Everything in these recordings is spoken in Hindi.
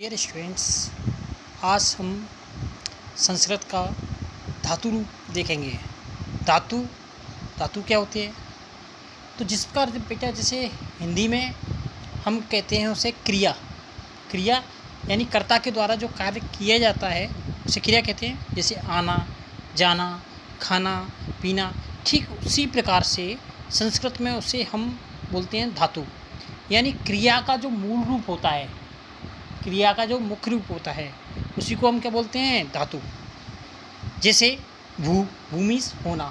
डियर स्टूडेंट्स, आज हम संस्कृत का धातु रूप देखेंगे। धातु धातु क्या होती है? तो जिस प्रकार बेटा जैसे हिंदी में हम कहते हैं उसे क्रिया। क्रिया यानी कर्ता के द्वारा जो कार्य किया जाता है उसे क्रिया कहते हैं। जैसे आना, जाना, खाना, पीना, ठीक उसी प्रकार से संस्कृत में उसे हम बोलते हैं धातु। यानी क्रिया का जो मूल रूप होता है, क्रिया का जो मुख्य रूप होता है, उसी को हम क्या बोलते हैं? धातु। जैसे भूमि होना,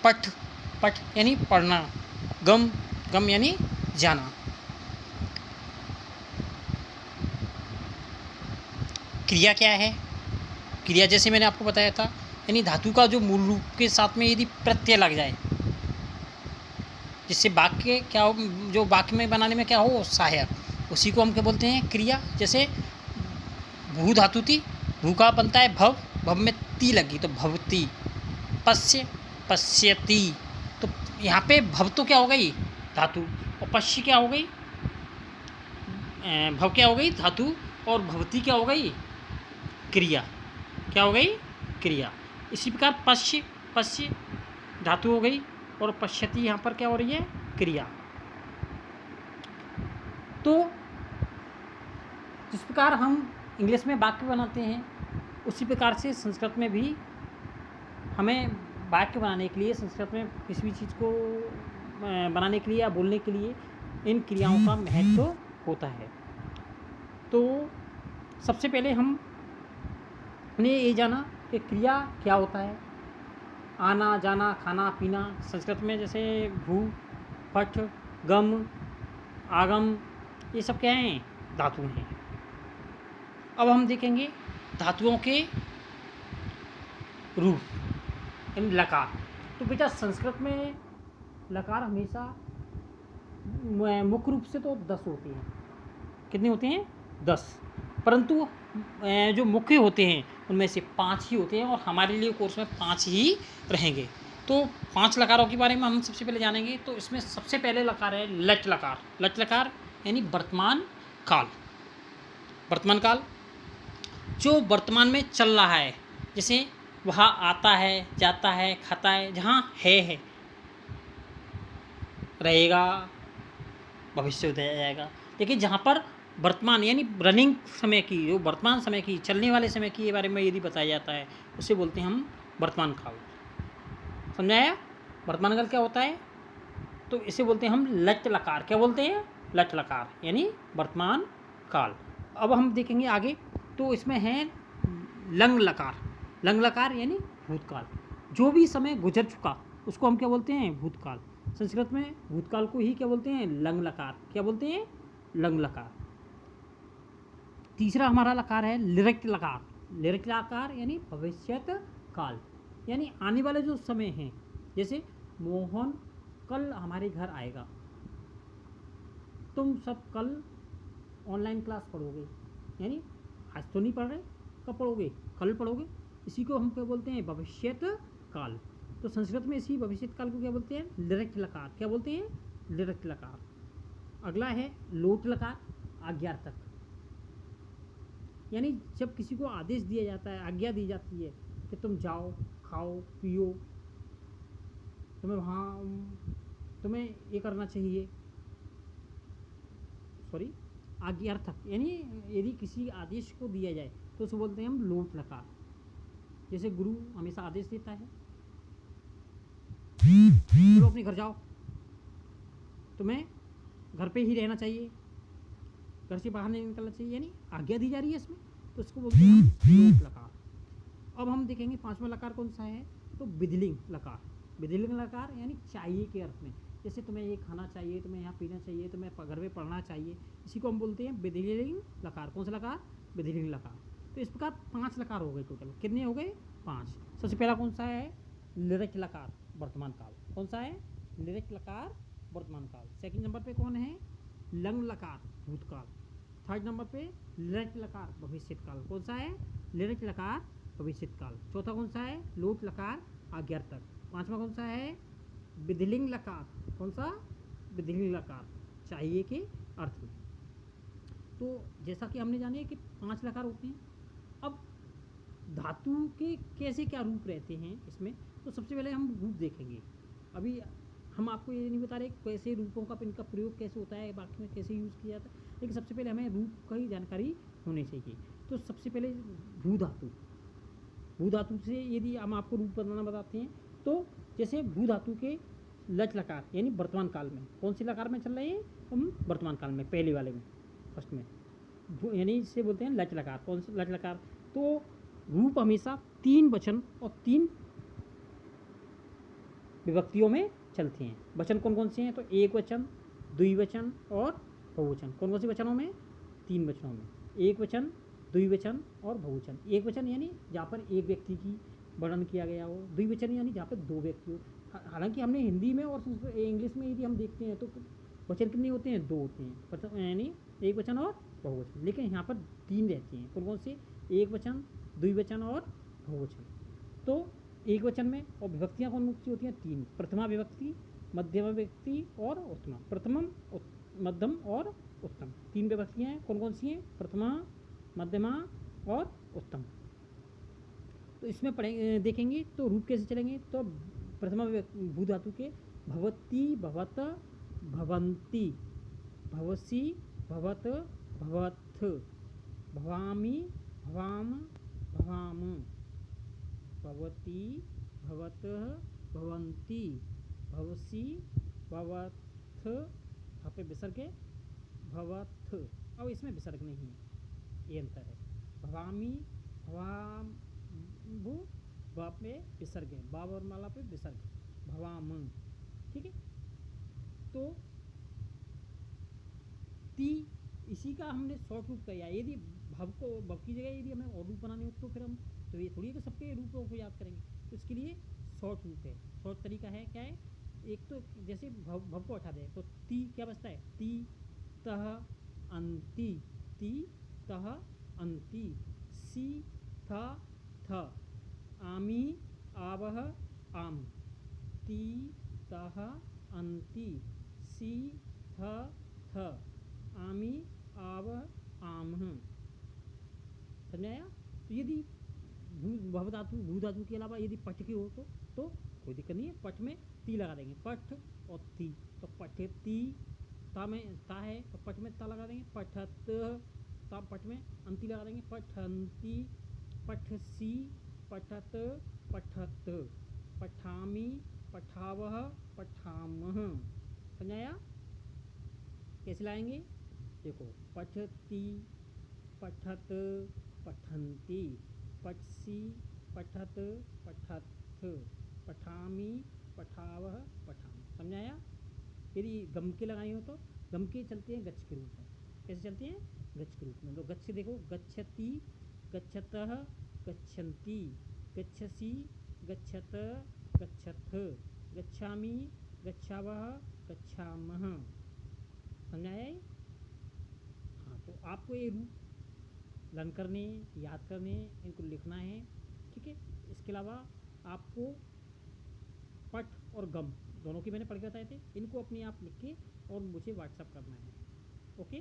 पठ पठ यानी पढ़ना, गम गम यानी जाना। क्रिया क्या है? क्रिया जैसे मैंने आपको बताया था, यानी धातु का जो मूल रूप के साथ में यदि प्रत्यय लग जाए, जिससे वाक्य क्या हो, जो वाक्य में बनाने में क्या हो, सहायक, उसी को हम क्या बोलते हैं? क्रिया। जैसे भू धातु थी, भू का बनता है भव, भव में ती लगी तो भवती। पश्य पश्यति, तो यहाँ पे भव तो क्या हो गई? धातु। और पश्य क्या हो गई? भव क्या हो गई? धातु। और भवती क्या हो गई? क्रिया। क्या हो गई? क्रिया। इसी प्रकार पश्य पश्य धातु हो गई और पश्यति यहाँ पर क्या हो रही है? क्रिया। तो जिस प्रकार हम इंग्लिश में वाक्य बनाते हैं, उसी प्रकार से संस्कृत में भी हमें वाक्य बनाने के लिए, संस्कृत में किसी भी चीज़ को बनाने के लिए या बोलने के लिए इन क्रियाओं का महत्व होता है। तो सबसे पहले हमने ये जाना कि क्रिया क्या होता है। आना, जाना, खाना, पीना, संस्कृत में जैसे भू, पठ, गम, आगम, ये सब क्या हैं? धातु हैं। अब हम देखेंगे धातुओं के रूप, यानी लकार। तो बेटा संस्कृत में लकार हमेशा मुख्य रूप से तो 10 होते हैं। कितने होते हैं? 10। परंतु जो मुख्य होते हैं उनमें से 5 ही होते हैं और हमारे लिए कोर्स में 5 ही रहेंगे। तो 5 लकारों के बारे में हम सबसे पहले जानेंगे। तो इसमें सबसे पहले लकार है लट लकार। लट लकार यानी वर्तमान काल। वर्तमान काल जो वर्तमान में चल रहा है, जैसे वहाँ आता है, जाता है, खाता है, जहाँ है, रहेगा, भविष्य हो जाएगा। लेकिन जहाँ पर वर्तमान यानी रनिंग समय की, जो वर्तमान समय की, चलने वाले समय की बारे में यदि बताया जाता है, उसे बोलते हैं हम वर्तमान काल। समझाया? वर्तमान काल क्या होता है? तो इसे बोलते हैं हम लट लकार। क्या बोलते हैं? लट लकार यानी वर्तमान काल। अब हम देखेंगे आगे, तो इसमें है लंग लकार। लंग लकार यानी भूतकाल। जो भी समय गुजर चुका उसको हम क्या बोलते हैं? भूतकाल। संस्कृत में भूतकाल को ही क्या बोलते हैं? लंग लकार। क्या बोलते हैं? लंग लकार। तीसरा हमारा लकार है लिरक्त लकार। लिरक्त लकार यानी भविष्यत काल, यानी आने वाले जो समय हैं। जैसे मोहन कल हमारे घर आएगा, तुम सब कल ऑनलाइन क्लास पढ़ोगे, यानी आज तो नहीं पढ़ रहे, कब पढ़ोगे? कल पढ़ोगे। इसी को हम क्या बोलते हैं? भविष्यत काल। तो संस्कृत में इसी भविष्यत काल को क्या बोलते हैं? लिरक्त लकार। क्या बोलते हैं? लिरक्त लकार। अगला है लोट लकार, आज्ञार्थक। यानी जब किसी को आदेश दिया जाता है, आज्ञा दी जाती है कि तुम जाओ, खाओ, पियो, तुम्हें ये करना चाहिए, सॉरी, आज्ञार्थक, यानी यदि किसी आदेश को दिया जाए तो उसे बोलते हैं हम लोट लकार। जैसे गुरु हमेशा आदेश देता है, चलो अपने घर जाओ, तुम्हें घर पे ही रहना चाहिए, घर से बाहर नहीं निकलना चाहिए, यानी आज्ञा दी जा रही है इसमें, तो इसको बोलते हैं हम लोट लकार। अब हम देखेंगे 5वां लकार कौन सा है, तो विधिलिंग लकार। विधिलिंग लकार यानी चाहिए के अर्थ में। जैसे तुम्हें ये खाना चाहिए, तुम्हें यहाँ पीना चाहिए, तुम्हें घर में पढ़ना चाहिए, इसी को हम बोलते हैं विधिलिंग लकार। कौन सा लकार? विधिलिंग लकार। तो इस प्रकार 5 लकार हो गए टोटल। कितने हो गए? 5। सबसे पहला कौन सा है? लिरक्त लकार, वर्तमान काल। कौन सा है? लिरक्त लकार, वर्तमान काल। सेकंड नंबर पे कौन है? लंग लकार, भूतकाल। थर्ड नंबर पे लिरक्त लकार, भविष्यत काल। कौन सा है? लिरक्त लकार, भविष्यत काल। चौथा कौन सा है? लोट लकार, आज्ञार्थक। 5वां कौन सा है? विधिलिंग लकार। कौन सा? विधिलिंग लकार, चाहिए के अर्थ में। तो जैसा कि हमने जाने कि 5 लकार होते हैं। अब धातु के कैसे क्या रूप रहते हैं इसमें, तो सबसे पहले हम रूप देखेंगे। अभी हम आपको ये नहीं बता रहे कैसे रूपों का इनका प्रयोग कैसे होता है, वाक्य में कैसे यूज़ किया जाता है, लेकिन सबसे पहले हमें रूप की जानकारी होनी चाहिए। तो सबसे पहले भू धातु, भू धातु से यदि हम आपको रूप बनाना बताते हैं, तो जैसे भू धातु के लच लकार यानी वर्तमान काल में, कौन से लकार में चल रहे हैं हम, वर्तमान काल में, पहले वाले में, फर्स्ट में, यानी इससे बोलते हैं लच लकार। कौन सा लच लकार, तो रूप हमेशा 3 वचन और 3 विभक्तियों में चलते हैं। वचन कौन कौन से हैं, तो एक वचन, द्विवचन और बहुवचन। कौन कौन से वचनों में, 3 वचनों में, एक वचन, द्विवचन और बहुवचन। एक वचन यानी जहाँ पर एक व्यक्ति की वर्णन किया गया हो, द्विवचन यानी जहाँ पर 2 व्यक्ति हो। हालांकि हमने हिंदी में और इंग्लिश में यदि हम देखते हैं तो वचन कितने होते हैं, 2 होते हैं, यानी एक वचन और बहुवचन, लेकिन यहाँ पर 3 रहती हैं। कौन कौन से, एक वचन, द्विवचन और बहुवचन। तो एक वचन में और विभक्तियाँ कौन सी होती हैं, 3, प्रथमा विभक्ति, मध्यमा विभक्ति और उत्तमा। प्रथमम, मध्यम और उत्तम, 3 विभक्तियाँ हैं। कौन कौन सी हैं, प्रथमा, मध्यमा और उत्तम। तो इसमें पढ़ेंगे, देखेंगे तो रूप कैसे चलेंगे। तो प्रथमा भू धातु के भवती, भवत, भवंती, भवसी, भवत, भवथ, भवामी, भवाम, भवाम, भवती, भवतः, भवंती, भवसी, भवथ, यहाँ पे विसर्ग है, भवथ। अब इसमें विसर्ग नहीं है, ये अंतर है। भवामी, भवाम, बाप में विसर्ग है, बाब और माला पे विसर्ग, भवाम, ठीक है। तो ती, इसी का हमने शॉर्ट रूप किया। यदि भव की जगह यदि हमें और रूप बनाने हो तो फिर हम, तो ये थोड़ी है कि सबके रूपों को याद करेंगे, तो इसके लिए शॉर्ट रूप है। शॉर्ट तरीका है, क्या है, एक तो जैसे भव को हटा दें तो ती क्या बचता है, ती, तह, अंति, ती, तह, अंति, सी, थ, आमी, आवह, आम, ती, तह, अंति, सी, थ, आमी, आवह, आमह। समझ आया। तो यदि भव धातु, भू धातु के अलावा यदि पठ की हो तो कोई दिक्कत नहीं है, पठ में ती लगा देंगे, पठ और ती। तो पठती, ता में ता है तो पठ में ता लगा देंगे, पठत, ता पठ में अंति लगा देंगे, पठंती, पठसी, पठत, पठत, पठामी, पठावह, पठामह। समझाया। कैसे लाएंगे, देखो, पठती, पठत, पठंती, पठसी, पठत, पठथ, पठामी, पठावह, पठाम। समझाया। यदि गम के लगानी हो तो गम के चलते हैं गच्छ के रूप में। कैसे चलते हैं, गच्छ के रूप में। तो गच्छ देखो, गच्छति, गच्छतः, गच्छन्ति, गच्छसि, गच्छत, गच्छथ, गच्छामि, गच्छावह, गच्छामः। समझाया। हाँ, तो आपको ये रूप लर्न करने, याद करने, इनको लिखना है, ठीक है। इसके अलावा आपको पठ और गम दोनों की मैंने पढ़ के बताए थे, इनको अपने आप लिख के और मुझे व्हाट्सअप करना है। ओके।